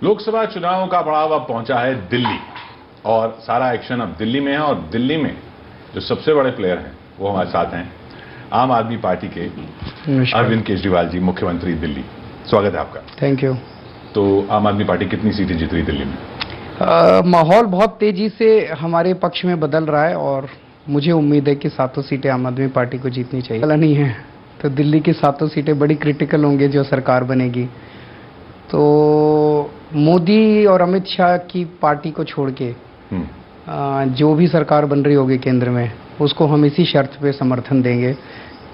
लोकसभा चुनाव का पड़ाव अब पहुंचा है दिल्ली और सारा एक्शन अब दिल्ली में है। और दिल्ली में जो सबसे बड़े प्लेयर हैं वो हमारे साथ हैं आम आदमी पार्टी के अरविंद केजरीवाल जी, मुख्यमंत्री दिल्ली। स्वागत है आपका। Thank you. तो आम आदमी पार्टी कितनी सीटें जीत रही दिल्ली में? माहौल बहुत तेजी से हमारे पक्ष में बदल रहा है और मुझे उम्मीद है कि 7 सीटें आम आदमी पार्टी को जीतनी चाहिए। नहीं है तो दिल्ली की 7 सीटें बड़ी क्रिटिकल होंगी जो सरकार बनेगी। तो मोदी और अमित शाह की पार्टी को छोड़ के जो भी सरकार बन रही होगी केंद्र में, उसको हम इसी शर्त पे समर्थन देंगे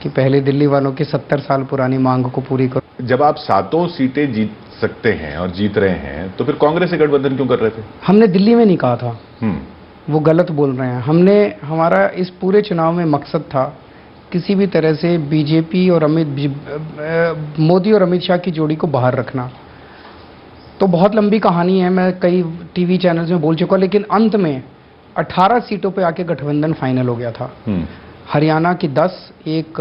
कि पहले दिल्ली वालों की 70 साल पुरानी मांग को पूरी करो। जब आप 7 सीटें जीत सकते हैं और जीत रहे हैं तो फिर कांग्रेस से गठबंधन क्यों कर रहे थे? हमने दिल्ली में नहीं कहा था, वो गलत बोल रहे हैं। हमारा इस पूरे चुनाव में मकसद था किसी भी तरह से बीजेपी और मोदी और अमित शाह की जोड़ी को बाहर रखना। तो बहुत लंबी कहानी है, मैं कई टीवी चैनल्स में बोल चुका, लेकिन अंत में 18 सीटों पे आके गठबंधन फाइनल हो गया था। हरियाणा की 10, एक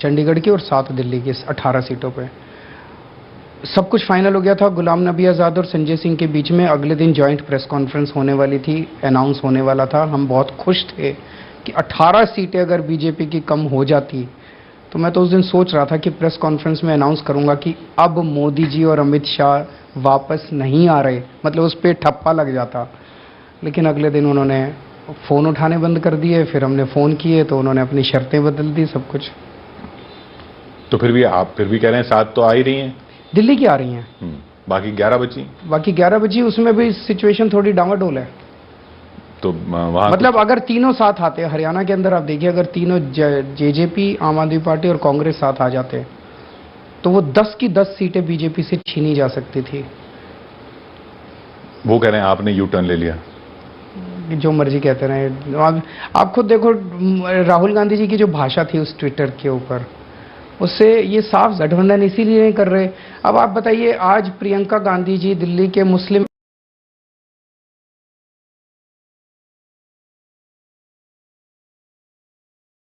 चंडीगढ़ की और 7 दिल्ली की, 18 सीटों पे सब कुछ फाइनल हो गया था। गुलाम नबी आज़ाद और संजय सिंह के बीच में अगले दिन जॉइंट प्रेस कॉन्फ्रेंस होने वाली थी, अनाउंस होने वाला था। हम बहुत खुश थे कि 18 सीटें अगर बीजेपी की कम हो जाती तो मैं तो उस दिन सोच रहा था कि प्रेस कॉन्फ्रेंस में अनाउंस करूंगा कि अब मोदी जी और अमित शाह वापस नहीं आ रहे, मतलब उस पर ठप्पा लग जाता। लेकिन अगले दिन उन्होंने फ़ोन उठाने बंद कर दिए, फिर हमने फ़ोन किए तो उन्होंने अपनी शर्तें बदल दी, सब कुछ। तो फिर भी आप फिर भी कह रहे हैं 7 तो आ ही रही हैं, दिल्ली की आ रही हैं, बाकी 11 बची। बाकी 11 बची, उसमें भी सिचुएशन थोड़ी डामाडोल है। तो वहां मतलब अगर तीनों साथ आते, हरियाणा के अंदर आप देखिए, अगर तीनों जेजेपी, आम आदमी पार्टी और कांग्रेस साथ आ जाते तो वो 10 की 10 सीटें बीजेपी से छीनी जा सकती थी। वो कह रहे हैं आपने यू टर्न ले लिया। जो मर्जी कहते रहे, आप खुद देखो राहुल गांधी जी की जो भाषा थी उस ट्विटर के ऊपर, उससे ये साफ गठबंधन इसीलिए नहीं कर रहे। अब आप बताइए, आज प्रियंका गांधी जी दिल्ली के मुस्लिम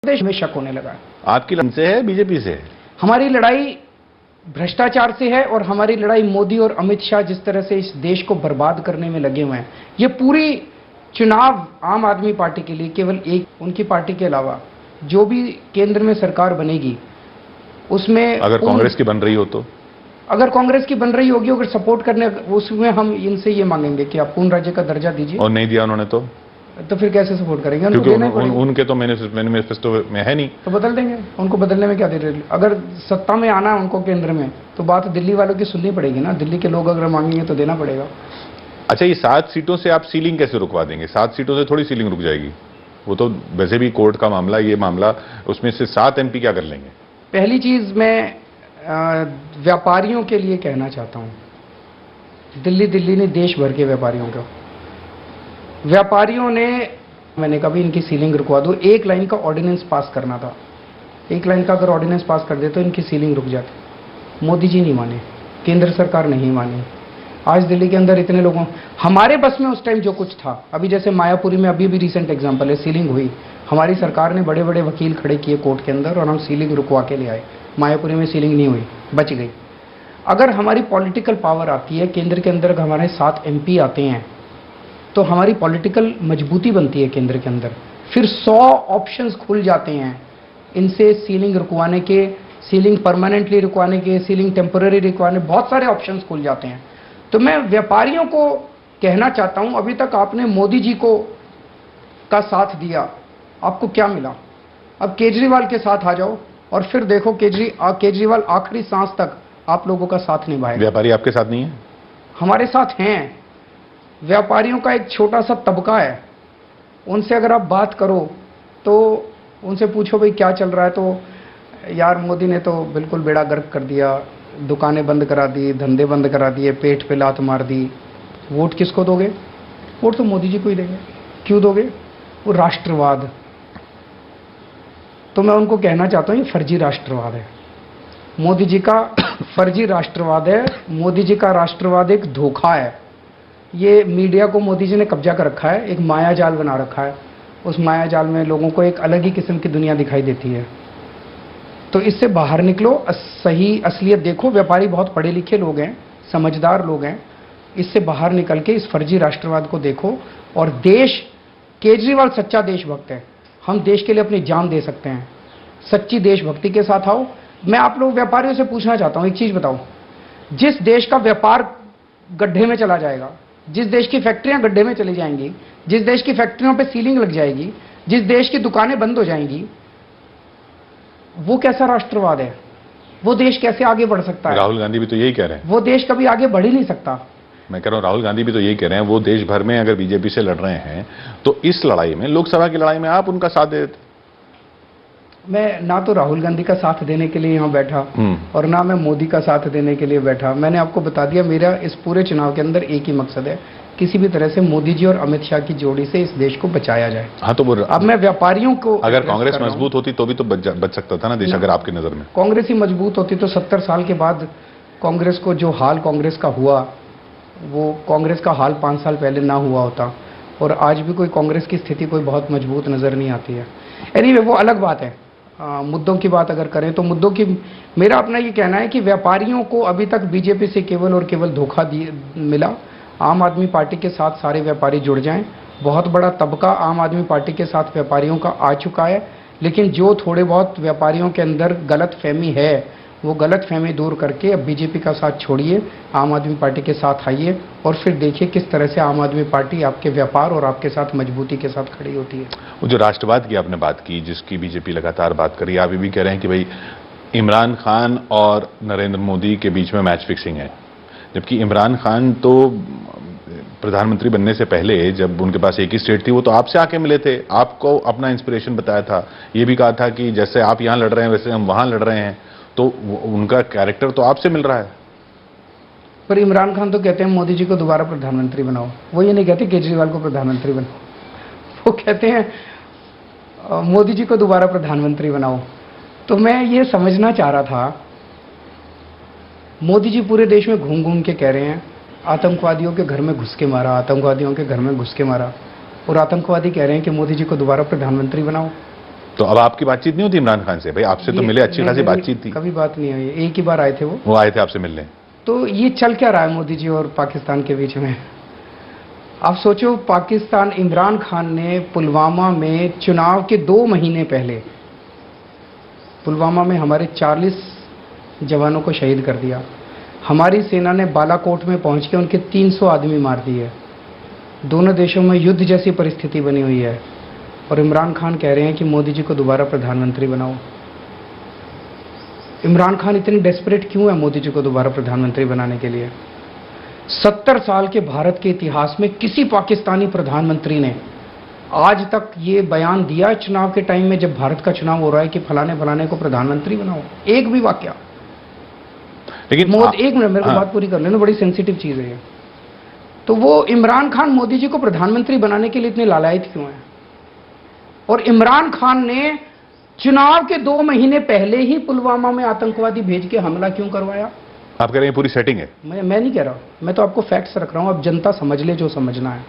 देश में शक होने लगा। आपकी लड़ाई से है बीजेपी से? हमारी लड़ाई भ्रष्टाचार से है और हमारी लड़ाई मोदी और अमित शाह जिस तरह से इस देश को बर्बाद करने में लगे हुए हैं। ये पूरी चुनाव आम आदमी पार्टी के लिए केवल एक, उनकी पार्टी के अलावा जो भी केंद्र में सरकार बनेगी उसमें, अगर कांग्रेस की बन रही हो तो, अगर कांग्रेस की बन रही होगी, अगर सपोर्ट करने, उसमें हम इनसे ये मांगेंगे कि आप पूर्ण राज्य का दर्जा दीजिए। और नहीं दिया उन्होंने तो फिर कैसे सपोर्ट करेंगे? क्योंकि उनके तो मैनिफेस्टो में है नहीं, तो बदल देंगे। उनको बदलने में क्या देर है? अगर सत्ता में आना है उनको केंद्र में, तो बात दिल्ली वालों की सुननी पड़ेगी ना। दिल्ली के लोग अगर मांगेंगे तो देना पड़ेगा। अच्छा, ये 7 सीटों से आप सीलिंग कैसे रुकवा देंगे? 7 सीटों से थोड़ी सीलिंग रुक जाएगी, वो तो वैसे भी कोर्ट का मामला, ये मामला, उसमें से 7 MP क्या कर लेंगे? पहली चीज मैं व्यापारियों के लिए कहना चाहता हूं, दिल्ली नहीं, देश भर के व्यापारियों को। व्यापारियों ने, मैंने कभी इनकी सीलिंग रुकवा दो, 1 लाइन का ऑर्डिनेंस पास करना था। 1 लाइन का अगर ऑर्डिनेंस पास कर दे तो इनकी सीलिंग रुक जाती। मोदी जी नहीं माने, केंद्र सरकार नहीं मानी। आज दिल्ली के अंदर इतने लोगों, हमारे बस में उस टाइम जो कुछ था, अभी जैसे मायापुरी में अभी भी रिसेंट एग्जांपल है, सीलिंग हुई, हमारी सरकार ने बड़े बड़े वकील खड़े किए कोर्ट के अंदर और हम सीलिंग रुकवा के ले आए। मायापुरी में सीलिंग नहीं हुई, बच गई। अगर हमारी पॉलिटिकल पावर आती है, केंद्र के अंदर हमारे 7 MP आते हैं, तो हमारी पॉलिटिकल मजबूती बनती है केंद्र के अंदर। फिर 100 ऑप्शंस खुल जाते हैं इनसे सीलिंग रुकवाने के, सीलिंग परमानेंटली रुकवाने के, सीलिंग टेम्पररी रुकवाने, बहुत सारे ऑप्शंस खुल जाते हैं। तो मैं व्यापारियों को कहना चाहता हूं, अभी तक आपने मोदी जी का साथ दिया, आपको क्या मिला? अब केजरीवाल के साथ आ जाओ और फिर देखो केजरीवाल आखिरी सांस तक आप लोगों का साथ निभाएगा। व्यापारी आपके साथ नहीं है? हमारे साथ हैं। व्यापारियों का एक छोटा सा तबका है, उनसे अगर आप बात करो तो उनसे पूछो भाई क्या चल रहा है, तो यार मोदी ने तो बिल्कुल बेड़ा गर्क कर दिया, दुकानें बंद करा दी, धंधे बंद करा दिए, पेट पे लात मार दी। वोट किसको दोगे? वोट तो मोदी जी को ही देंगे। क्यों दोगे? वो राष्ट्रवाद। तो मैं उनको कहना चाहता हूँ ये फर्जी राष्ट्रवाद है, मोदी जी का फर्जी राष्ट्रवाद है। मोदी जी का राष्ट्रवाद एक धोखा है। ये मीडिया को मोदी जी ने कब्जा कर रखा है, एक माया जाल बना रखा है। उस माया जाल में लोगों को एक अलग ही किस्म की दुनिया दिखाई देती है। तो इससे बाहर निकलो, सही असलियत देखो। व्यापारी बहुत पढ़े लिखे लोग हैं, समझदार लोग हैं, इससे बाहर निकल के इस फर्जी राष्ट्रवाद को देखो। और देश, केजरीवाल सच्चा देशभक्त है, हम देश के लिए अपनी जान दे सकते हैं, सच्ची देशभक्ति के साथ आओ। मैं आप लोग व्यापारियों से पूछना चाहता हूं, एक चीज बताओ, जिस देश का व्यापार गड्ढे में चला जाएगा, जिस देश की फैक्ट्रियां गड्ढे में चली जाएंगी, जिस देश की फैक्ट्रियों पे सीलिंग लग जाएगी, जिस देश की दुकानें बंद हो जाएंगी, वो कैसा राष्ट्रवाद है? वो देश कैसे आगे बढ़ सकता है? राहुल गांधी भी तो यही कह रहे हैं। वो देश कभी आगे बढ़ ही नहीं सकता। मैं कह रहा हूं राहुल गांधी भी तो यही कह रहे हैं, वो देश भर में अगर बीजेपी से लड़ रहे हैं तो इस लड़ाई में, लोकसभा की लड़ाई में आप उनका साथ दे देते। मैं ना तो राहुल गांधी का साथ देने के लिए यहां बैठा और ना मैं मोदी का साथ देने के लिए बैठा। मैंने आपको बता दिया, मेरा इस पूरे चुनाव के अंदर एक ही मकसद है, किसी भी तरह से मोदी जी और अमित शाह की जोड़ी से इस देश को बचाया जाए। हाँ, तो अब मैं व्यापारियों को, अगर कांग्रेस मजबूत होती तो भी तो बच सकता था ना देश, अगर आपकी नजर में कांग्रेस ही मजबूत होती तो 70 साल के बाद कांग्रेस को जो हाल कांग्रेस का हुआ, वो कांग्रेस का हाल 5 साल पहले ना हुआ होता। और आज भी कोई कांग्रेस की स्थिति कोई बहुत मजबूत नजर नहीं आती है। एनीवे, वो अलग बात है। मुद्दों की बात अगर करें तो मुद्दों की, मेरा अपना ये कहना है कि व्यापारियों को अभी तक बीजेपी से केवल और केवल धोखा मिला। आम आदमी पार्टी के साथ सारे व्यापारी जुड़ जाएं। बहुत बड़ा तबका आम आदमी पार्टी के साथ व्यापारियों का आ चुका है, लेकिन जो थोड़े बहुत व्यापारियों के अंदर गलत फहमी है, वो गलत फहमी दूर करके अब बीजेपी का साथ छोड़िए, आम आदमी पार्टी के साथ आइए और फिर देखिए किस तरह से आम आदमी पार्टी आपके व्यापार और आपके साथ मजबूती के साथ खड़ी होती है। वो जो राष्ट्रवाद की आपने बात की, जिसकी बीजेपी लगातार बात करी, आप ये भी कह रहे हैं कि भाई इमरान खान और नरेंद्र मोदी के बीच में मैच फिक्सिंग है, जबकि इमरान खान तो प्रधानमंत्री बनने से पहले, जब उनके पास एक ही स्टेट थी, वो तो आपसे आके मिले थे, आपको अपना इंस्पिरेशन बताया था, ये भी कहा था कि जैसे आप यहां लड़ रहे हैं वैसे हम वहां लड़ रहे हैं, तो उनका कैरेक्टर तो आपसे मिल रहा है। पर इमरान खान तो कहते हैं मोदी जी को दोबारा प्रधानमंत्री बनाओ, वो ये नहीं कहते केजरीवाल को प्रधानमंत्री बनाओ, वो कहते हैं मोदी जी को दोबारा प्रधानमंत्री बनाओ। तो मैं ये समझना चाह रहा था, मोदी जी पूरे देश में घूम घूम के कह रहे हैं आतंकवादियों के घर में घुस के मारा, आतंकवादियों के घर में घुस के मारा, और आतंकवादी कह रहे हैं कि मोदी जी को दोबारा प्रधानमंत्री बनाओ। तो अब आपकी बातचीत नहीं होती इमरान खान से? भाई आपसे तो मिले, अच्छी खासी बातचीत थी। कभी बात नहीं हुई, एक ही बार आए थे वो आए थे आपसे मिलने। तो ये चल क्या रहा है मोदी जी और पाकिस्तान के बीच में? आप सोचो, पाकिस्तान, इमरान खान ने पुलवामा में चुनाव के 2 महीने पहले पुलवामा में हमारे 40 जवानों को शहीद कर दिया। हमारी सेना ने बालाकोट में पहुंच के उनके 300 आदमी मार दिए। दोनों देशों में युद्ध जैसी परिस्थिति बनी हुई है, और इमरान खान कह रहे हैं कि मोदी जी को दोबारा प्रधानमंत्री बनाओ। इमरान खान इतनी डेस्परेट क्यों है मोदी जी को दोबारा प्रधानमंत्री बनाने के लिए? 70 साल के भारत के इतिहास में किसी पाकिस्तानी प्रधानमंत्री ने आज तक ये बयान दिया चुनाव के टाइम में, जब भारत का चुनाव हो रहा है, कि फलाने फलाने को प्रधानमंत्री बनाओ? एक भी वाक्य। लेकिन एक मिनट, मेरे को बात पूरी कर लेना, बड़ी सेंसिटिव चीज है ये। तो वो इमरान खान मोदी जी को प्रधानमंत्री बनाने के लिए इतने लालायित क्यों है? और इमरान खान ने चुनाव के 2 महीने पहले ही पुलवामा में आतंकवादी भेज के हमला क्यों करवाया? आप कह रहे हैं पूरी सेटिंग है? मैं नहीं कह रहा, मैं तो आपको फैक्ट्स रख रहा हूं, अब जनता समझ ले जो समझना है।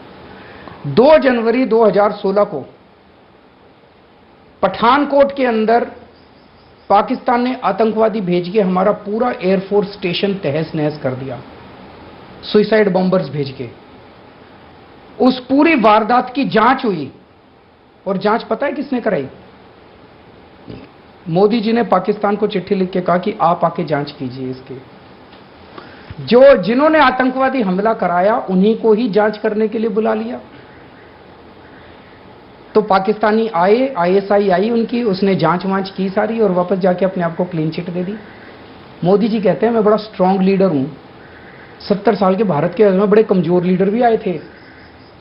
2 जनवरी 2016 को पठानकोट के अंदर पाकिस्तान ने आतंकवादी भेज के हमारा पूरा एयरफोर्स स्टेशन तहस नहस कर दिया, सुइसाइड बॉम्बर्स भेज के। उस पूरी वारदात की जांच हुई, और जांच पता है किसने कराई? मोदी जी ने पाकिस्तान को चिट्ठी लिख के कहा कि आप आके जांच कीजिए इसकी। जिन्होंने आतंकवादी हमला कराया उन्हीं को ही जांच करने के लिए बुला लिया। तो पाकिस्तानी आए, आईएसआई आई उनकी, उसने जांच वांच की सारी, और वापस जाके अपने आप को क्लीन चिट दे दी। मोदी जी कहते हैं मैं बड़ा स्ट्रांग लीडर हूं। 70 साल के भारत के में बड़े कमजोर लीडर भी आए थे,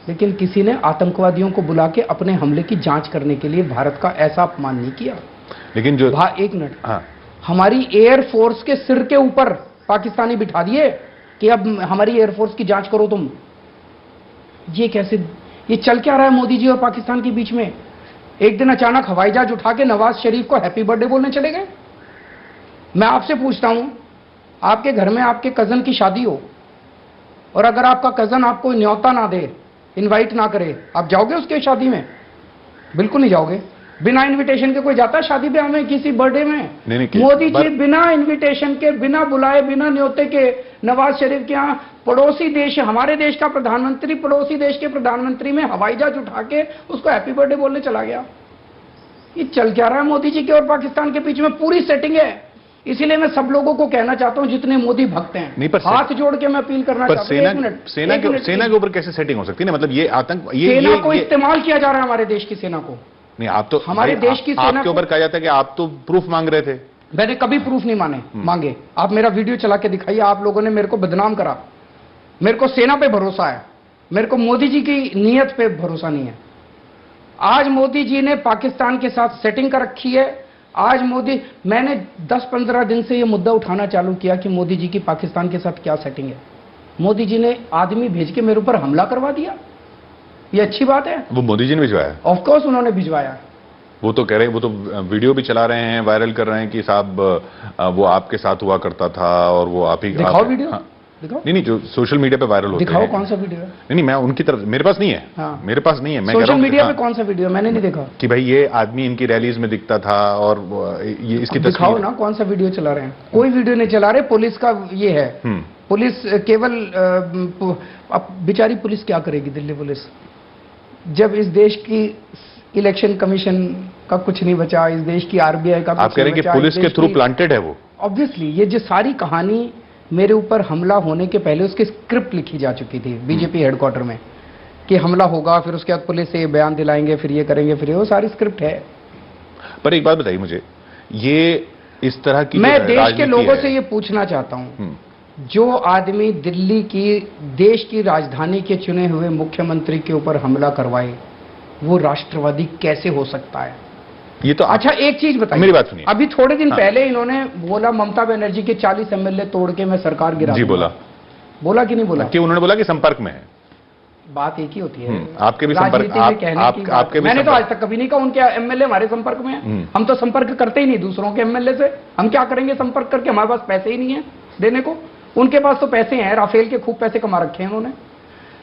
लेकिन किसी ने आतंकवादियों को बुला के अपने हमले की जांच करने के लिए भारत का ऐसा अपमान नहीं किया। लेकिन जो एक मिनट, हाँ, हमारी एयरफोर्स के सिर के ऊपर पाकिस्तानी बिठा दिए कि अब हमारी एयरफोर्स की जांच करो तुम। ये कैसे, ये चल क्या रहा है मोदी जी और पाकिस्तान के बीच में? एक दिन अचानक हवाई जहाज उठा के नवाज शरीफ को हैप्पी बर्थडे बोलने चले गए। मैं आपसे पूछता हूं, आपके घर में आपके कजन की शादी हो, और अगर आपका कजन आपको न्योता ना दे, इनवाइट ना करे, आप जाओगे उसके शादी में? बिल्कुल नहीं जाओगे। बिना इनविटेशन के कोई जाता है शादी ब्याह में, किसी बर्थडे में? नहीं, मोदी जी बिना इनविटेशन के, बिना बुलाए, बिना न्योते के नवाज शरीफ के यहाँ पड़ोसी देश, हमारे देश का प्रधानमंत्री पड़ोसी देश के प्रधानमंत्री में हवाई जहाज उठा के उसको हैप्पी बर्थडे बोलने चला गया। ये चल क्या रहा है मोदी जी के और पाकिस्तान के बीच में? पूरी सेटिंग है। इसीलिए मैं सब लोगों को कहना चाहता हूं जितने मोदी भक्त हैं, नहीं, पर हाथ जोड़ के मैं अपील करना चाहता हूं। सेना के ऊपर कैसे सेटिंग हो सकती है ना? मतलब ये आतंक, सेना को इस्तेमाल किया जा रहा है, हमारे देश की सेना को। नहीं, आप तो हमारे देश की सेना के ऊपर कहा जाता है कि आप तो प्रूफ मांग रहे थे। मैंने कभी प्रूफ नहीं मांगे। आप मेरा वीडियो चला के दिखाइए। आप लोगों ने मेरे को बदनाम करा। मेरे को सेना पे भरोसा है, मेरे को मोदी जी की नीयत पे भरोसा नहीं है। आज मोदी जी ने पाकिस्तान के साथ सेटिंग कर रखी है। आज मैंने 10-15 दिन से यह मुद्दा उठाना चालू किया कि मोदी जी की पाकिस्तान के साथ क्या सेटिंग है। मोदी जी ने आदमी भेज के मेरे ऊपर हमला करवा दिया। ये अच्छी बात है? वो मोदी जी ने भिजवाया? ऑफ कोर्स उन्होंने भिजवाया। वो तो कह रहे हैं, वो तो वीडियो भी चला रहे हैं, वायरल कर रहे हैं कि साहब वो आपके साथ हुआ करता था और वो आप ही। दिखाओ वीडियो। हाँ। दिखाओ। नहीं, जो सोशल मीडिया पे वायरल होते हैं। दिखाओ कौन सा वीडियो है? नहीं, मैं उनकी तरफ, मेरे पास नहीं है। हाँ। मेरे पास नहीं है। मैं सोशल मीडिया पे कौन सा वीडियो? मैंने नहीं देखा कि भाई ये आदमी इनकी रैलीज में दिखता था और ये इसकी तस्वीर। दिखाओ ना कौन सा वीडियो चला रहे हैं। कोई वीडियो नहीं चला रहे। पुलिस का ये है। पुलिस केवल अब बेचारी पुलिस क्या करेगी? दिल्ली पुलिस, जब इस देश की इलेक्शन कमीशन का कुछ नहीं बचा, इस देश की आरबीआई का, आप कह रहे हैं कि पुलिस के थ्रू प्लांटेड है वो? ऑब्वियसली ये जो सारी कहानी मेरे ऊपर हमला होने के पहले उसकी स्क्रिप्ट लिखी जा चुकी थी बीजेपी हेडक्वार्टर में कि हमला होगा, फिर उसके बाद पुलिस से बयान दिलाएंगे, फिर ये करेंगे, फिर वो सारी स्क्रिप्ट है। पर एक बात बताइए मुझे, ये इस तरह की मैं देश के लोगों से ये पूछना चाहता हूं, जो आदमी दिल्ली की, देश की राजधानी के चुने हुए मुख्यमंत्री के ऊपर हमला करवाए, वो राष्ट्रवादी कैसे हो सकता है? ये तो अच्छा, एक चीज बताइए, मेरी बात सुनिए। अभी थोड़े दिन पहले इन्होंने बोला ममता बनर्जी के 40 एमएलए तोड़ के मैं सरकार गिरा दूंगा। बोला कि नहीं बोला? कि उन्होंने बोला कि संपर्क में है। बात एक ही होती है। आपके भी संपर्क, आपके भी मैंने तो आज तक कभी नहीं कहा उनके एमएलए हमारे संपर्क में है। हम तो संपर्क करते ही नहीं दूसरों के एमएलए से। हम क्या करेंगे संपर्क करके? हमारे पास पैसे ही नहीं है देने को। उनके पास तो पैसे हैं, राफेल के खूब पैसे कमा रखे हैं उन्होंने।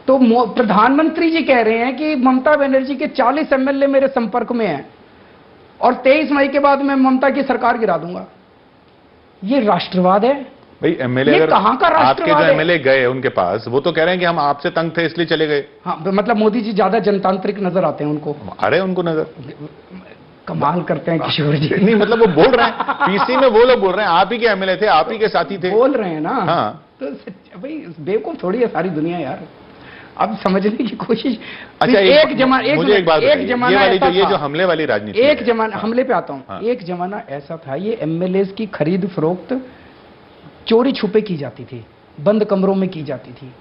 तो प्रधानमंत्री जी कह रहे हैं कि ममता बनर्जी के 40 एमएलए मेरे संपर्क में हैं और 23 मई के बाद मैं ममता की सरकार गिरा दूंगा। ये राष्ट्रवाद है भाई? एमएलए अगर कहां का राष्ट्रवाद? आपके जो एमएलए गए उनके पास, वो तो कह रहे हैं कि हम आपसे तंग थे इसलिए चले गए। हाँ, मतलब मोदी जी ज्यादा जनतांत्रिक नजर आते हैं उनको। अरे उनको नजर, कमाल करते हैं किशोर जी। नहीं, मतलब वो बोल रहे हैं, पीसी में वो लोग बोल रहे हैं आप ही के एमएलए थे, आप ही के साथी थे, बोल रहे हैं ना। हाँ, तो भाई बेवकूफ थोड़ी है सारी दुनिया यार। अब समझने की कोशिश। अच्छा, एक जमाना, ये जो हमले वाली राजनीति, एक जमाना, हमले पे आता हूं। एक जमाना ऐसा था, ये एमएलए की खरीद फरोख्त चोरी छुपे की जाती थी, बंद कमरों में की जाती थी।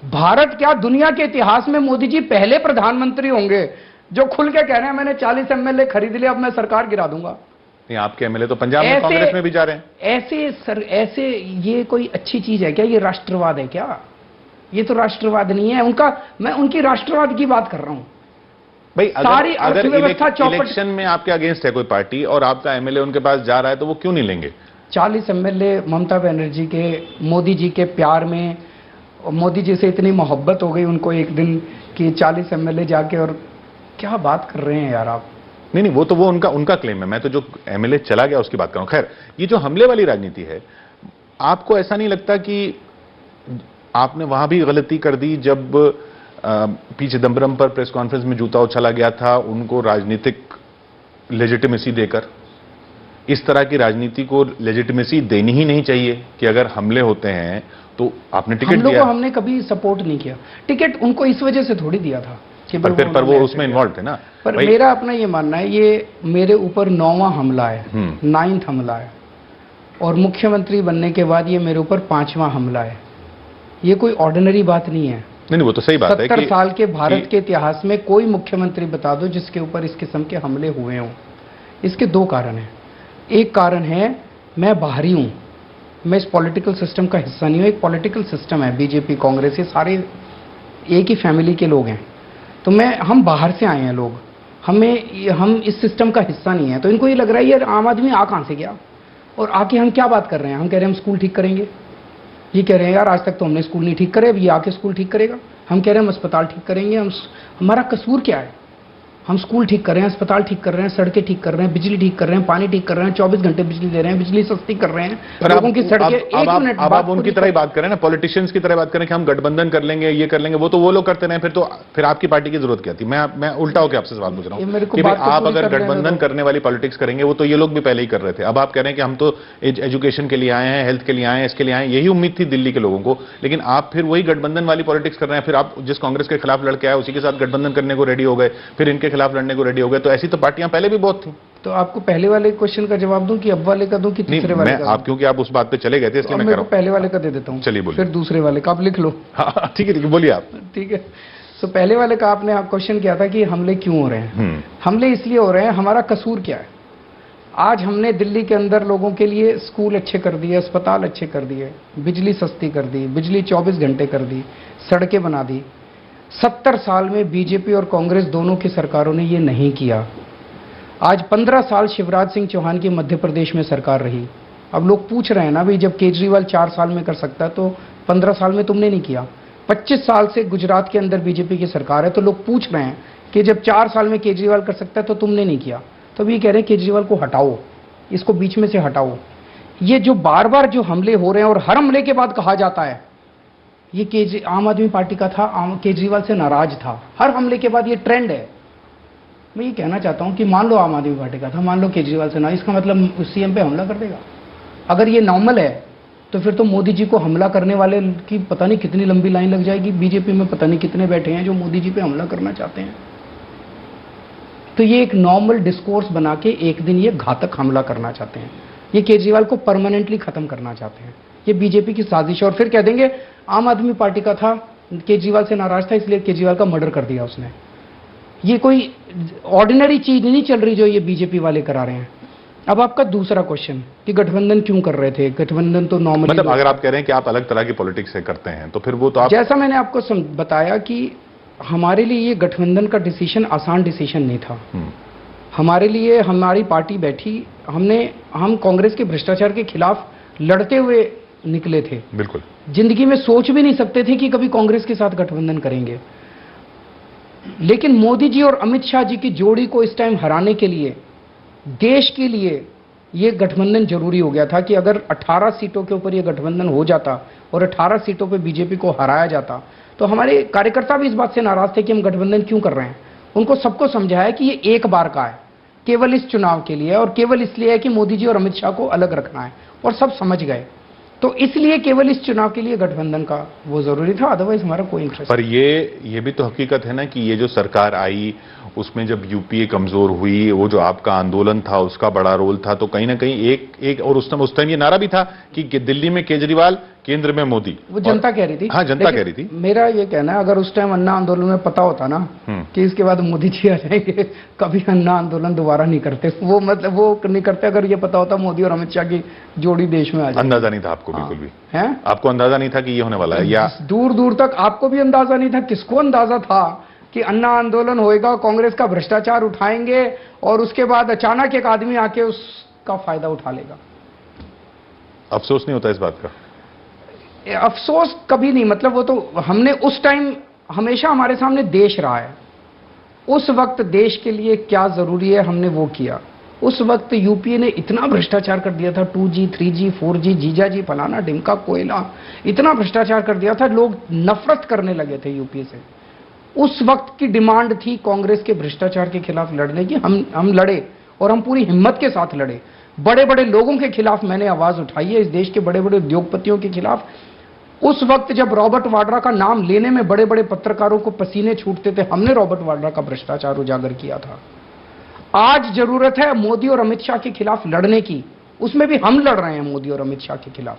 भारत क्या, दुनिया के इतिहास में मोदी जी पहले प्रधानमंत्री होंगे जो खुल के कह रहे हैं मैंने 40 एमएलए खरीद लिया, अब मैं सरकार गिरा दूंगा। नहीं, आपके एमएलए तो पंजाब में कांग्रेस में भी जा रहे हैं। ऐसे ये कोई अच्छी चीज है क्या? ये राष्ट्रवाद है क्या? ये तो राष्ट्रवाद नहीं है उनका। मैं उनकी राष्ट्रवाद की बात कर रहा हूं भाई। सारी अगर इलेक्शन में आपके अगेंस्ट है कोई पार्टी और आपका एमएलए उनके पास जा रहा है तो वो क्यों नहीं लेंगे? 40 एमएलए ममता बनर्जी के, मोदी जी के प्यार में, मोदी जी से इतनी मोहब्बत हो गई उनको एक दिन कि 40 एमएलए जाके, और क्या बात कर रहे हैं यार आप? नहीं, वो तो वो उनका क्लेम है। मैं तो जो एमएलए चला गया उसकी बात कर रहा हूं। खैर, ये जो हमले वाली राजनीति है, आपको ऐसा नहीं लगता कि आपने वहां भी गलती कर दी जब पी चिदंबरम पर प्रेस कॉन्फ्रेंस में जूता उछला गया था, उनको राजनीतिक लेजिटिमेसी देकर? इस तरह की राजनीति को लेजिटिमेसी देनी ही नहीं चाहिए कि अगर हमले होते हैं तो आपने टिकट दिया। हमने कभी सपोर्ट नहीं किया। टिकट उनको इस वजह से थोड़ी दिया था कि पर वो उसमें इन्वॉल्व थे ना। पर मेरा अपना ये मानना है, ये मेरे ऊपर 9वां हमला है, 9th हमला है, और मुख्यमंत्री बनने के बाद ये मेरे ऊपर 5वां हमला है। ये कोई ऑर्डिनरी बात नहीं है। नहीं, वो तो सही बात है। 70 साल के भारत के इतिहास में कोई मुख्यमंत्री बता दो जिसके ऊपर इस किस्म के हमले हुए हों। इसके 2 कारण हैं। एक कारण है मैं बाहरी हूं, मैं इस पॉलिटिकल सिस्टम का हिस्सा नहीं हूं। एक पॉलिटिकल सिस्टम है, बीजेपी, कांग्रेस, ये सारे एक ही फैमिली के लोग हैं। तो हम बाहर से आए हैं लोग, हम इस सिस्टम का हिस्सा नहीं है। तो इनको ये लग रहा है ये आम आदमी आ कहां से गया, और आके हम क्या बात कर रहे हैं? हम कह रहे हैं हम स्कूल ठीक करेंगे। ये कह रहे हैं यार आज तक तो हमने स्कूल नहीं ठीक करे, अब ये आके स्कूल ठीक करेगा। हम कह रहे हैं हम अस्पताल ठीक करेंगे। हमारा कसूर क्या है? हम स्कूल ठीक कर रहे हैं, अस्पताल ठीक कर रहे हैं, सड़कें ठीक कर रहे हैं, बिजली ठीक कर रहे हैं, पानी ठीक कर रहे हैं, 24 घंटे बिजली दे रहे हैं, बिजली सस्ती कर रहे हैं, लोगों की सड़कें। एक मिनट, अब आप उनकी तरह ही बात करें ना, पॉलिटिशियंस की तरह बात करें कि हम गठबंधन कर लेंगे, ये कर लेंगे, वो तो वो लोग करते रहे, फिर आपकी पार्टी की जरूरत क्या थी? मैं उल्टा होकर आपसे सवाल पूछ रहा हूं कि भाई आप अगर गठबंधन करने वाली पॉलिटिक्स करेंगे, वो तो ये लोग भी पहले ही कर रहे थे। अब आप कह रहे हैं कि हम तो एजुकेशन के लिए आए हैं, हेल्थ के लिए आए हैं, इसके लिए आए हैं, यही उम्मीद थी दिल्ली के लोगों को, लेकिन आप फिर वही गठबंधन वाली पॉलिटिक्स कर रहे हैं। फिर आप जिस कांग्रेस के खिलाफ लड़के आए उसी के साथ गठबंधन करने को रेडी हो गए, फिर इनके खिलाफ लड़ने को रेडी हो गए। तो ऐसी तो पार्टियां पहले भी बहुत थी। तो आपको पहले वाले क्वेश्चन का जवाब दूं कि अब वाले का दूं कि तीसरे वाले का? आप क्योंकि आप उस बात पे चले गए थे इसलिए मैं कह रहा हूं। पहले वाले का दे देता हूं। चलिए बोलिए। फिर दूसरे वाले का आप लिख लो। हाँ ठीक है बोलिए आप। ठीक है, तो पहले वाले का आपने क्वेश्चन किया था कि हमले क्यों हो रहे हैं। हमले इसलिए हो रहे हैं, हमारा कसूर क्या है? आज हमने दिल्ली के अंदर लोगों के लिए स्कूल अच्छे कर दिए, अस्पताल अच्छे कर दिए, बिजली सस्ती कर दी, बिजली 24 घंटे कर दी, सड़कें बना दी। 70 साल में बीजेपी और कांग्रेस दोनों की सरकारों ने ये नहीं किया। आज 15 साल शिवराज सिंह चौहान की मध्य प्रदेश में सरकार रही। अब लोग पूछ रहे हैं ना भाई, जब केजरीवाल 4 साल में कर सकता है तो 15 साल में तुमने नहीं किया। 25 साल से गुजरात के अंदर बीजेपी की सरकार है, तो लोग पूछ रहे हैं कि जब 4 साल में केजरीवाल कर सकता है तो तुमने नहीं किया। तो ये कह रहे हैं केजरीवाल को हटाओ, इसको बीच में से हटाओ। ये जो बार बार जो हमले हो रहे हैं और हर हमले के बाद कहा जाता है ये आम आदमी पार्टी का था, केजरीवाल से नाराज था, हर हमले के बाद ये ट्रेंड है। मैं ये कहना चाहता हूं कि मान लो आम आदमी पार्टी का था, मान लो केजरीवाल से ना, इसका मतलब सीएम पे हमला कर देगा। अगर ये नॉर्मल है तो फिर तो मोदी जी को हमला करने वाले की पता नहीं कितनी लंबी लाइन लग जाएगी। बीजेपी में पता नहीं कितने बैठे हैं जो मोदी जी पे हमला करना चाहते हैं। तो ये एक नॉर्मल डिस्कोर्स बना के एक दिन ये घातक हमला करना चाहते हैं। ये केजरीवाल को परमानेंटली खत्म करना चाहते हैं। ये बीजेपी की साजिश है। और फिर कह देंगे आम आदमी पार्टी का था, केजरीवाल से नाराज था इसलिए केजरीवाल का मर्डर कर दिया उसने। ये कोई ऑर्डिनरी चीज नहीं चल रही जो ये बीजेपी वाले करा रहे हैं। अब आपका दूसरा क्वेश्चन कि गठबंधन क्यों कर रहे थे? गठबंधन तो नॉर्मली, मतलब अगर आप कह रहे हैं कि आप अलग तरह की पॉलिटिक्स से करते हैं तो फिर वो तो आप, जैसा मैंने आपको बताया कि हमारे लिए ये गठबंधन का डिसीजन आसान डिसीजन नहीं था। हमारे लिए हमारी पार्टी बैठी, हम कांग्रेस के भ्रष्टाचार के खिलाफ लड़ते हुए निकले थे। बिल्कुल जिंदगी में सोच भी नहीं सकते थे कि कभी कांग्रेस के साथ गठबंधन करेंगे। लेकिन मोदी जी और अमित शाह जी की जोड़ी को इस टाइम हराने के लिए, देश के लिए ये गठबंधन जरूरी हो गया था कि अगर 18 सीटों के ऊपर ये गठबंधन हो जाता और 18 सीटों पे बीजेपी को हराया जाता तो हमारे कार्यकर्ता भी इस बात से नाराज थे कि हम गठबंधन क्यों कर रहे हैं। उनको सबको समझाया कि ये एक बार का है, केवल इस चुनाव के लिए और केवल इसलिए है कि मोदी जी और अमित शाह को अलग रखना है, और सब समझ गए। तो इसलिए केवल इस चुनाव के लिए गठबंधन का वो जरूरी था, अदरवाइज हमारा कोई इंटरेस्ट। पर ये भी तो हकीकत है ना कि ये जो सरकार आई उसमें जब यूपीए कमजोर हुई, वो जो आपका आंदोलन था उसका बड़ा रोल था। तो कहीं ना कहीं एक और उस टाइम ये नारा भी था कि दिल्ली में केजरीवाल, केंद्र में मोदी। वो जनता कह रही थी। हाँ, जनता कह रही थी। मेरा ये कहना है, अगर उस टाइम अन्ना आंदोलन में पता होता ना कि इसके बाद मोदी जी आ जाएंगे, कभी अन्ना आंदोलन दोबारा नहीं करते। वो मतलब वो नहीं करते अगर ये पता होता मोदी और अमित शाह की जोड़ी देश में आ जाए। अंदाजा नहीं था आपको? बिल्कुल भी है, आपको अंदाजा नहीं था कि ये होने वाला है? या दूर दूर तक आपको भी अंदाजा नहीं था? किसको अंदाजा था कि अन्ना आंदोलन होएगा, कांग्रेस का भ्रष्टाचार उठाएंगे और उसके बाद अचानक एक आदमी आके उसका फायदा उठा लेगा? अफसोस नहीं होता इस बात का? अफसोस कभी नहीं, मतलब वो तो हमने उस टाइम, हमेशा हमारे सामने देश रहा है। उस वक्त देश के लिए क्या जरूरी है हमने वो किया। उस वक्त यूपीए ने इतना भ्रष्टाचार कर दिया था, 2G 3G 4G जीजा जी फलाना ढिमका कोयला, इतना भ्रष्टाचार कर दिया था, लोग नफरत करने लगे थे यूपीए से। उस वक्त की डिमांड थी कांग्रेस के भ्रष्टाचार के खिलाफ लड़ने की। हम लड़े और हम पूरी हिम्मत के साथ लड़े। बड़े बड़े लोगों के खिलाफ मैंने आवाज उठाई है, इस देश के बड़े बड़े उद्योगपतियों के खिलाफ। उस वक्त जब रॉबर्ट वाड्रा का नाम लेने में बड़े बड़े पत्रकारों को पसीने छूटते थे, हमने रॉबर्ट वाड्रा का भ्रष्टाचार उजागर किया था। आज जरूरत है मोदी और अमित शाह के खिलाफ लड़ने की, उसमें भी हम लड़ रहे हैं मोदी और अमित शाह के खिलाफ।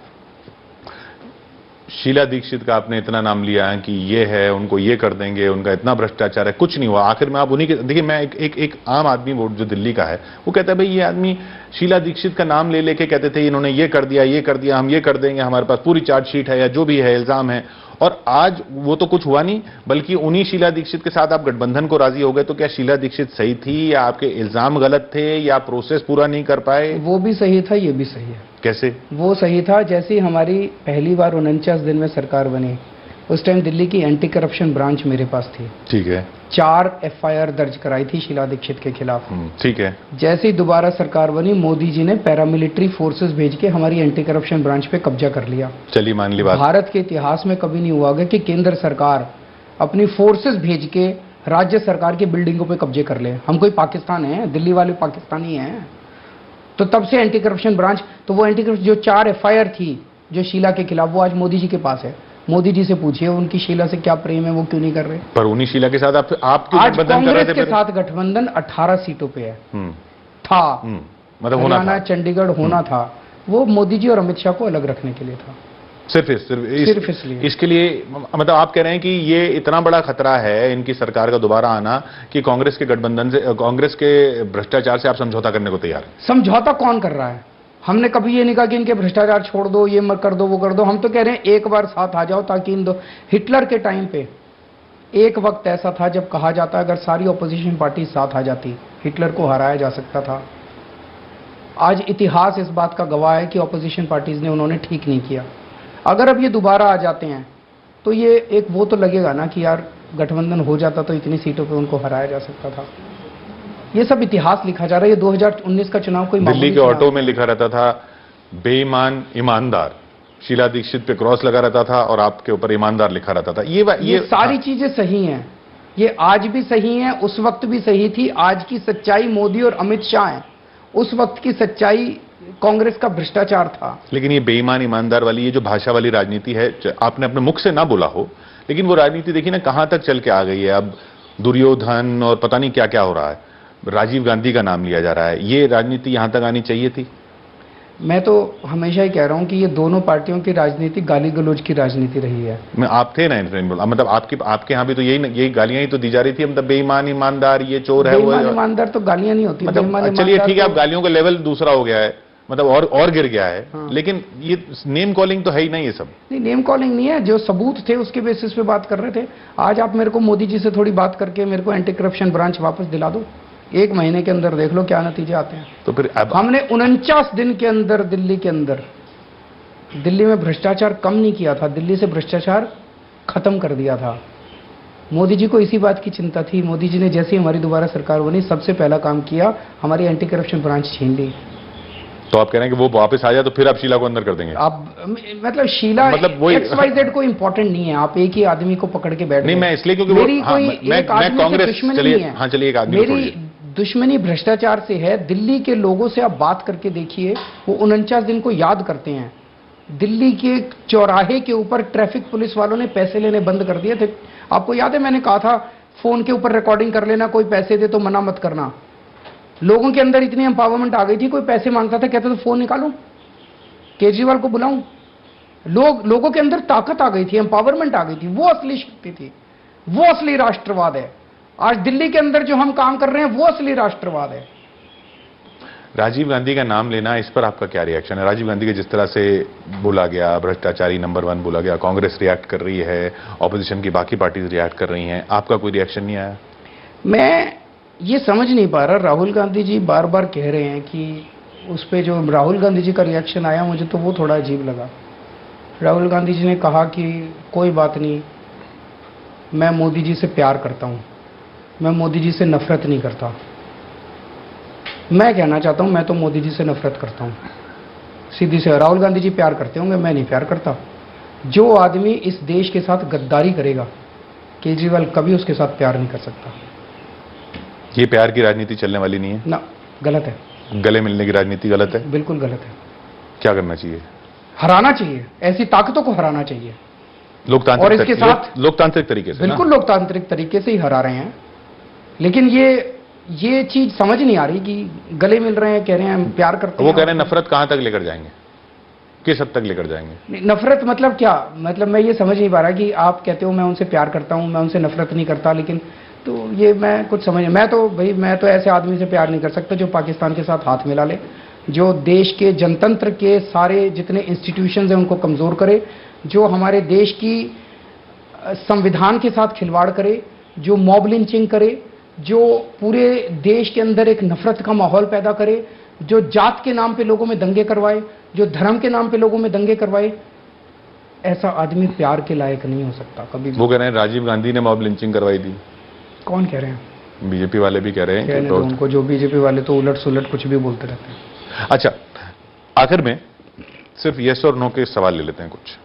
शीला दीक्षित का आपने इतना नाम लिया है कि ये है, उनको ये कर देंगे, उनका इतना भ्रष्टाचार है, कुछ नहीं हुआ। आखिर में आप उन्हीं के, देखिए मैं एक आम आदमी वोट जो दिल्ली का है वो कहता है भाई ये आदमी शीला दीक्षित का नाम ले लेके कहते थे इन्होंने ये कर दिया, हम ये कर देंगे, हमारे पास पूरी चार्जशीट है या जो भी है इल्जाम है, और आज वो तो कुछ हुआ नहीं, बल्कि उन्हीं शीला दीक्षित के साथ आप गठबंधन को राजी हो गए। तो क्या शीला दीक्षित सही थी या आपके इल्जाम गलत थे या प्रोसेस पूरा नहीं कर पाए? वो भी सही था, ये भी सही है। कैसे? वो सही था जैसे हमारी पहली बार 49 दिन में सरकार बनी, उस टाइम दिल्ली की एंटी करप्शन ब्रांच मेरे पास थी। ठीक है। 4 FIR दर्ज कराई थी शीला दीक्षित के खिलाफ। ठीक है। जैसे ही दोबारा सरकार बनी, मोदी जी ने पैरामिलिट्री फोर्सेस भेज के हमारी एंटी करप्शन ब्रांच पे कब्जा कर लिया। चलिए मान ली बात। भारत के इतिहास में कभी नहीं हुआ कि केंद्र सरकार अपनी फोर्सेस भेज के राज्य सरकार की बिल्डिंगों पे कब्जे कर ले। हम कोई पाकिस्तान है? दिल्ली वाले पाकिस्तानी हैं? तो तब से एंटी करप्शन ब्रांच, तो वो एंटी करप्शन जो 4 FIR थी जो शीला के खिलाफ, वो आज मोदी जी के पास है। मोदी जी से पूछिए उनकी शीला से क्या प्रेम है, वो क्यों नहीं कर रहे। पर उन्हीं शीला के साथ आप क्यों आज गठबंधन कर रहे थे? कांग्रेस के साथ गठबंधन 18 सीटों पे है। था मतलब हरियाणा, चंडीगढ़ होना था। वो मोदी जी और अमित शाह को अलग रखने के लिए था। सिर्फ इसलिए इसके लिए मतलब आप कह रहे हैं कि ये इतना बड़ा खतरा है इनकी सरकार का दोबारा आना कि कांग्रेस के गठबंधन से, कांग्रेस के भ्रष्टाचार से आप समझौता करने को तैयार हैं? समझौता कौन कर रहा है? हमने कभी ये नहीं कहा कि इनके भ्रष्टाचार छोड़ दो, ये मत कर दो, वो कर दो। हम तो कह रहे हैं एक बार साथ आ जाओ, ताकि इन दो। हिटलर के टाइम पे एक वक्त ऐसा था जब कहा जाता अगर सारी ऑपोजिशन पार्टी साथ आ जाती हिटलर को हराया जा सकता था। आज इतिहास इस बात का गवाह है कि ऑपोजिशन पार्टीज ने उन्होंने ठीक नहीं किया। अगर अब ये दोबारा आ जाते हैं तो ये एक वो तो लगेगा ना कि यार गठबंधन हो जाता तो इतनी सीटों पे उनको हराया जा सकता था। ये सब इतिहास लिखा जा रहा है। ये 2019 का चुनाव कोई दिल्ली के ऑटो में लिखा रहता था बेईमान ईमानदार, शीला दीक्षित पे क्रॉस लगा रहता था और आपके ऊपर ईमानदार लिखा रहता था। ये सारी चीजें सही हैं। ये आज भी सही हैं, उस वक्त भी सही थी। आज की सच्चाई मोदी और अमित शाह है, उस वक्त की सच्चाई कांग्रेस का भ्रष्टाचार था। लेकिन ये बेईमान ईमानदार वाली ये जो भाषा वाली राजनीति है, आपने अपने मुख से ना बोला हो, लेकिन वो राजनीति देखिए ना कहां तक चल के आ गई है। अब दुर्योधन और पता नहीं क्या क्या हो रहा है, राजीव गांधी का नाम लिया जा रहा है। ये राजनीति यहां तक आनी चाहिए थी? मैं तो हमेशा ही कह रहा हूं कि ये दोनों पार्टियों की राजनीति गाली गलौज की राजनीति रही है। मैं आप थे ना, मतलब आपके यहाँ भी तो यही गालियां ही तो दी जा रही थी, मतलब बेईमान ईमानदार, ये चोर है, बेईमान ईमानदार तो गालियां नहीं होती। मतलब चलिए ठीक है, अब गालियों का लेवल दूसरा हो गया है, मतलब और गिर गया है। हाँ। लेकिन ये नेम कॉलिंग तो है ही नहीं, ये सब नहीं, नेम कॉलिंग नहीं है। जो सबूत थे उसके बेसिस पे बात कर रहे थे। आज आप मेरे को मोदी जी से थोड़ी बात करके मेरे को एंटी करप्शन ब्रांच वापस दिला दो, 1 महीने के अंदर देख लो क्या नतीजे आते हैं। तो फिर हमने 49 दिन के अंदर दिल्ली में भ्रष्टाचार कम नहीं किया था, दिल्ली से भ्रष्टाचार खत्म कर दिया था। मोदी जी को इसी बात की चिंता थी। मोदी जी ने जैसे ही हमारी दोबारा सरकार बनी, सबसे पहला काम किया, हमारी एंटी करप्शन ब्रांच छीन ली। तो आप कह रहे हैं कि वो वापस आ जाए तो फिर आप शीला को अंदर कर देंगे? आप मतलब शीला XYZ को इंपॉर्टेंट नहीं है। आप एक ही आदमी को पकड़ के बैठ नहीं, मैं इसलिए क्योंकि मेरी मैं कांग्रेस दुश्मनी नहीं है। हाँ चलिए, एक आदमी मेरी दुश्मनी भ्रष्टाचार से है। दिल्ली के लोगों से आप बात करके देखिए, वो 49 दिन को याद करते हैं। दिल्ली के चौराहे के ऊपर ट्रैफिक पुलिस वालों ने पैसे लेने बंद कर दिए थे। आपको याद है मैंने कहा था फोन के ऊपर रिकॉर्डिंग कर लेना, कोई पैसे दे तो मना मत करना। लोगों के अंदर इतनी एम्पावरमेंट आ गई थी, कोई पैसे मांगता था कहते तो फोन निकालूं, केजरीवाल को बुलाऊं। लोगों के अंदर ताकत आ गई थी, एम्पावरमेंट आ गई थी। वो असली शक्ति थी, वो असली राष्ट्रवाद है। आज दिल्ली के अंदर जो हम काम कर रहे हैं वो असली राष्ट्रवाद है। राजीव गांधी का नाम लेना, इस पर आपका क्या रिएक्शन है? राजीव गांधी के जिस तरह से बोला गया, भ्रष्टाचारी नंबर 1 बोला गया, कांग्रेस रिएक्ट कर रही है, ऑपोजिशन की बाकी पार्टीज रिएक्ट कर रही हैं, आपका कोई रिएक्शन नहीं आया? मैं ये समझ नहीं पा रहा। राहुल गांधी जी बार बार कह रहे हैं कि उस पर जो राहुल गांधी जी का रिएक्शन आया, मुझे तो वो थोड़ा अजीब लगा। राहुल गांधी जी ने कहा कि कोई बात नहीं, मैं मोदी जी से प्यार करता हूं, मैं मोदी जी से नफरत नहीं करता। मैं कहना चाहता हूं, मैं तो मोदी जी से नफरत करता हूं, सीधी से। राहुल गांधी जी प्यार करते होंगे, मैं नहीं प्यार करता। जो आदमी इस देश के साथ गद्दारी करेगा, केजरीवाल कभी उसके साथ प्यार नहीं कर सकता। ये प्यार की राजनीति चलने वाली नहीं है ना, गलत है। गले मिलने की राजनीति गलत है, बिल्कुल गलत है। क्या करना चाहिए? हराना चाहिए, ऐसी ताकतों को हराना चाहिए लोकतांत्रिक, और इसके साथ लोकतांत्रिक तरीके से। बिल्कुल लोकतांत्रिक तरीके से ही हरा रहे हैं। लेकिन ये चीज समझ नहीं आ रही कि गले मिल रहे हैं, कह रहे हैं हम प्यार करते हैं। वो कह रहे हैं नफरत कहां तक लेकर जाएंगे, किस हद तक लेकर जाएंगे? नफरत मतलब क्या? मतलब मैं ये समझ नहीं पा रहा कि आप कहते हो मैं उनसे प्यार करता हूं, मैं उनसे नफरत नहीं करता, लेकिन तो ये मैं कुछ समझ, मैं तो ऐसे आदमी से प्यार नहीं कर सकता जो पाकिस्तान के साथ हाथ मिला ले, जो देश के जनतंत्र के सारे जितने इंस्टीट्यूशंस हैं उनको कमजोर करे, जो हमारे देश की संविधान के साथ खिलवाड़ करे, जो मॉब लिंचिंग करे, जो पूरे देश के अंदर एक नफरत का माहौल पैदा करे, जो जात के नाम पे लोगों में दंगे करवाए, जो धर्म के नाम पे लोगों में दंगे करवाए। ऐसा आदमी प्यार के लायक नहीं हो सकता कभी भी। वो कह रहे हैं राजीव गांधी ने मॉब लिंचिंग करवाई थी। कौन कह रहे हैं? बीजेपी वाले भी कह रहे हैं कि तो उनको, जो बीजेपी वाले तो उलट सुलट कुछ भी बोलते रहते हैं। अच्छा, आखिर में सिर्फ यस और नो के सवाल ले लेते हैं कुछ।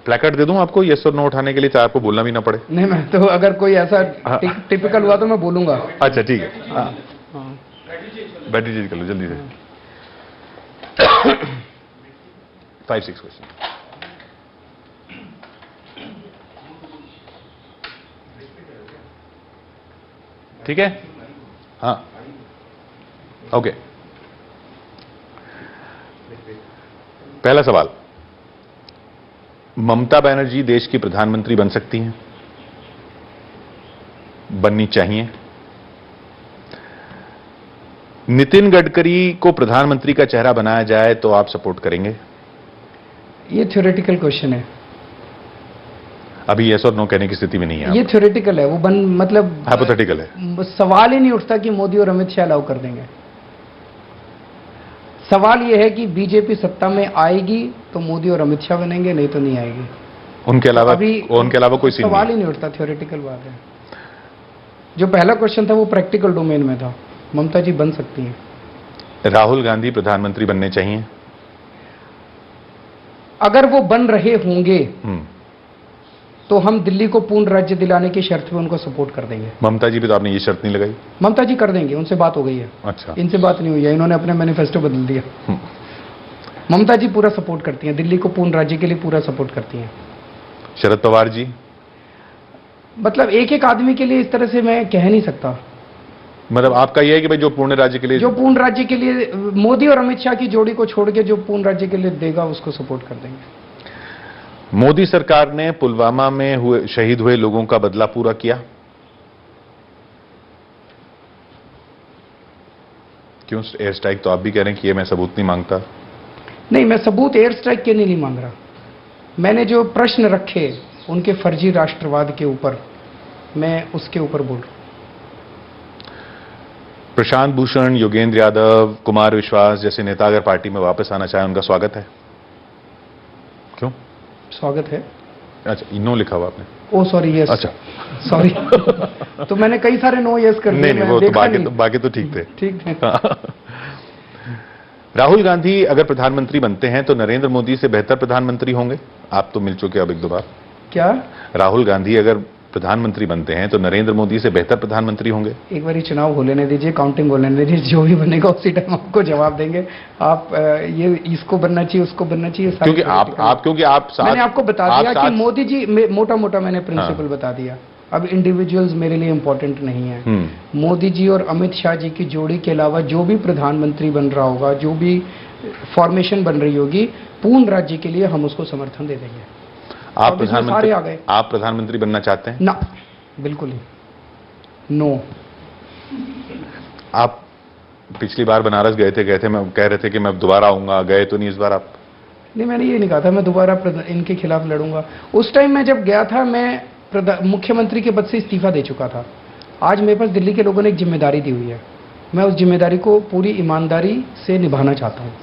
प्लेकार्ड दे दूं आपको यस और नो उठाने के लिए, चाहे आपको बोलना भी ना पड़े? नहीं, मैं तो अगर कोई ऐसा टिपिकल हुआ तो मैं बोलूंगा। अच्छा ठीक है, बैटरी चेंज कर लो जल्दी से। 5-6 क्वेश्चन। ठीक है, हाँ ओके। पहला सवाल, ममता बनर्जी देश की प्रधानमंत्री बन सकती हैं? बननी चाहिए? नितिन गडकरी को प्रधानमंत्री का चेहरा बनाया जाए तो आप सपोर्ट करेंगे? ये थ्योरेटिकल क्वेश्चन है, अभी यस और नो कहने की स्थिति में नहीं है। ये थ्योरेटिकल है, वो मतलब हाइपोथेटिकल है। सवाल ही नहीं उठता कि मोदी और अमित शाह अलाउ कर देंगे। सवाल यह है कि बीजेपी सत्ता में आएगी तो मोदी और अमित शाह बनेंगे, नहीं तो नहीं आएगी। उनके अलावा कोई सवाल ही नहीं उठता, थ्योरेटिकल बात है। जो पहला क्वेश्चन था वो प्रैक्टिकल डोमेन में था। ममता जी बन सकती हैं। राहुल गांधी प्रधानमंत्री बनने चाहिए? अगर वो बन रहे होंगे तो हम दिल्ली को पूर्ण राज्य दिलाने की शर्त पे उनको सपोर्ट कर देंगे। ममता जी भी तो आपने ये शर्त नहीं लगाई? ममता जी कर देंगे, उनसे बात हो गई है। अच्छा, इनसे बात नहीं हुई है, इन्होंने अपने मैनिफेस्टो बदल दिया। ममता जी पूरा सपोर्ट करती हैं, दिल्ली को पूर्ण राज्य के लिए पूरा सपोर्ट करती हैं। शरद पवार जी? मतलब एक एक आदमी के लिए इस तरह से मैं कह नहीं सकता। मतलब आपका यह है कि भाई जो पूर्ण राज्य के लिए, जो पूर्ण राज्य के लिए मोदी और अमित शाह की जोड़ी को छोड़ के जो पूर्ण राज्य के लिए देगा उसको सपोर्ट कर देंगे। मोदी सरकार ने पुलवामा में शहीद हुए लोगों का बदला पूरा किया? क्यों? एयर स्ट्राइक तो आप भी कह रहे हैं कि ये मैं सबूत नहीं मांगता। नहीं, मैं सबूत एयर स्ट्राइक के लिए नहीं मांग रहा। मैंने जो प्रश्न रखे उनके फर्जी राष्ट्रवाद के ऊपर, मैं उसके ऊपर बोल रहा हूं। प्रशांत भूषण, योगेंद्र यादव, कुमार विश्वास जैसे नेता अगर पार्टी में वापस आना चाहे, उनका स्वागत है? क्यों स्वागत है? अच्छा, नो लिखा हुआ आपने? ओ सॉरी, यस। अच्छा सॉरी। तो मैंने कई सारे नो यस कर दिए। नहीं, वो तो बाकी तो ठीक थे। ठीक थे। राहुल गांधी अगर प्रधानमंत्री बनते हैं तो नरेंद्र मोदी से बेहतर प्रधानमंत्री होंगे? आप तो मिल चुके अब एक दो बार। क्या? राहुल गांधी अगर प्रधानमंत्री बनते हैं तो नरेंद्र मोदी से बेहतर प्रधानमंत्री होंगे? एक बार चुनाव हो लेने दीजिए, काउंटिंग हो लेने दीजिए, जो भी बनेगा उसी टाइम आपको जवाब देंगे। आप ये इसको बनना चाहिए, उसको बनना चाहिए, क्योंकि आप मैंने आपको बता दिया कि मोदी जी, मोटा मोटा मैंने प्रिंसिपल बता दिया। अब इंडिविजुअल्स मेरे लिए इंपॉर्टेंट नहीं है। मोदी जी और अमित शाह जी की जोड़ी के अलावा जो भी प्रधानमंत्री बन रहा होगा, जो भी फॉर्मेशन बन रही होगी, पूर्ण राज्य के लिए हम उसको समर्थन दे देंगे। आप प्रधानमंत्री बनना चाहते हैं? ना, बिल्कुल ही नो। आप पिछली बार बनारस गए थे, मैं कह रहे थे कि मैं दोबारा आऊंगा, गए तो नहीं इस बार आप? नहीं, मैंने ये नहीं कहा था मैं दोबारा इनके खिलाफ लड़ूंगा। उस टाइम मैं जब गया था, मैं मुख्यमंत्री के पद से इस्तीफा दे चुका था। आज मेरे पास दिल्ली के लोगों ने एक जिम्मेदारी दी हुई है, मैं उस जिम्मेदारी को पूरी ईमानदारी से निभाना चाहता हूँ।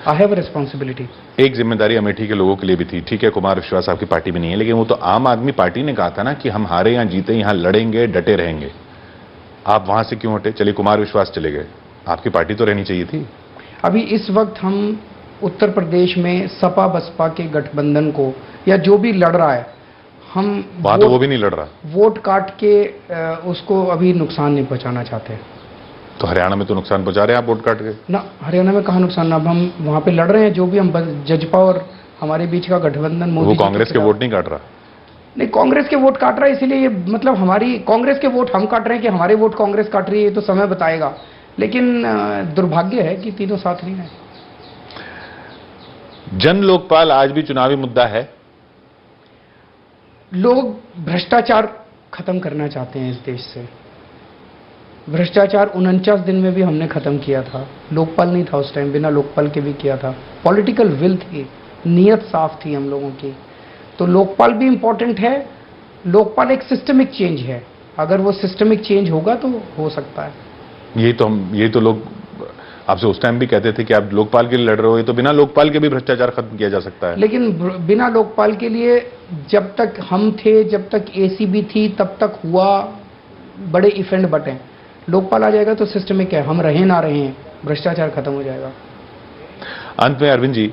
I have responsibility. एक जिम्मेदारी अमेठी के लोगों के लिए भी थी। ठीक है, कुमार विश्वास आपकी पार्टी में नहीं है, लेकिन वो तो आम आदमी पार्टी ने कहा था ना कि हम हारे या जीते यहां लड़ेंगे, डटे रहेंगे। आप वहां से क्यों हटे? चलिए कुमार विश्वास चले गए, आपकी पार्टी तो रहनी चाहिए थी। अभी इस वक्त हम उत्तर प्रदेश में सपा बसपा के गठबंधन को, या जो भी लड़ रहा है, हम वहां तो वो भी नहीं लड़ रहा, वोट काट के उसको अभी नुकसान नहीं पहुंचाना चाहते। तो हरियाणा में तो नुकसान पहुंचा रहे हैं आप वोट काट के ना। हरियाणा में कहां नुकसान? अब हम वहां पे लड़ रहे हैं, जो भी हम जजपा और हमारे बीच का गठबंधन, मोदी वो कांग्रेस के वोट नहीं काट रहा। नहीं, कांग्रेस के वोट काट रहा है, इसीलिए ये मतलब हमारी कांग्रेस के वोट हम काट रहे हैं कि हमारे वोट कांग्रेस काट रही है, तो समय बताएगा। लेकिन दुर्भाग्य है कि तीनों साथ नहीं है। जन लोकपाल आज भी चुनावी मुद्दा है। लोग भ्रष्टाचार खत्म करना चाहते हैं इस देश से। भ्रष्टाचार 49 दिन में भी हमने खत्म किया था। लोकपाल नहीं था उस टाइम, बिना लोकपाल के भी किया था। पॉलिटिकल विल थी, नीयत साफ थी हम लोगों की। तो लोकपाल भी इंपॉर्टेंट है। लोकपाल एक सिस्टमिक चेंज है, अगर वो सिस्टमिक चेंज होगा तो हो सकता है। ये तो लोग आपसे उस टाइम भी कहते थे कि आप लोकपाल के लिए लड़ रहे हो, तो बिना लोकपाल के भी भ्रष्टाचार खत्म किया जा सकता है। लेकिन बिना लोकपाल के लिए जब तक हम थे, जब तक एसीबी थी, तब तक हुआ, बड़े इफेक्ट बटे। लोकपाल आ जाएगा तो सिस्टमिक है, हम रहे ना रहे, भ्रष्टाचार खत्म हो जाएगा। अंत में अरविंद जी,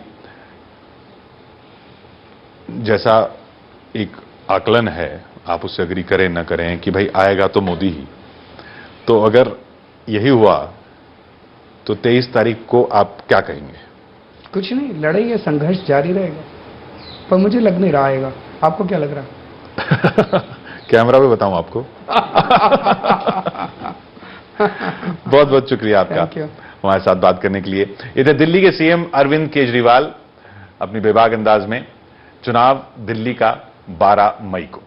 जैसा एक आकलन है, आप उससे अग्री करें न करें कि भाई आएगा तो मोदी ही, तो अगर यही हुआ तो 23 तारीख को आप क्या कहेंगे? कुछ नहीं, लड़ाई है, संघर्ष जारी रहेगा, पर मुझे लग नहीं रहा आएगा। आपको क्या लग रहा है? कैमरा पे बताऊं आपको? बहुत बहुत शुक्रिया आपका हमारे साथ बात करने के लिए। इधर दिल्ली के सीएम अरविंद केजरीवाल अपनी बेबाक अंदाज में, चुनाव दिल्ली का 12 मई को।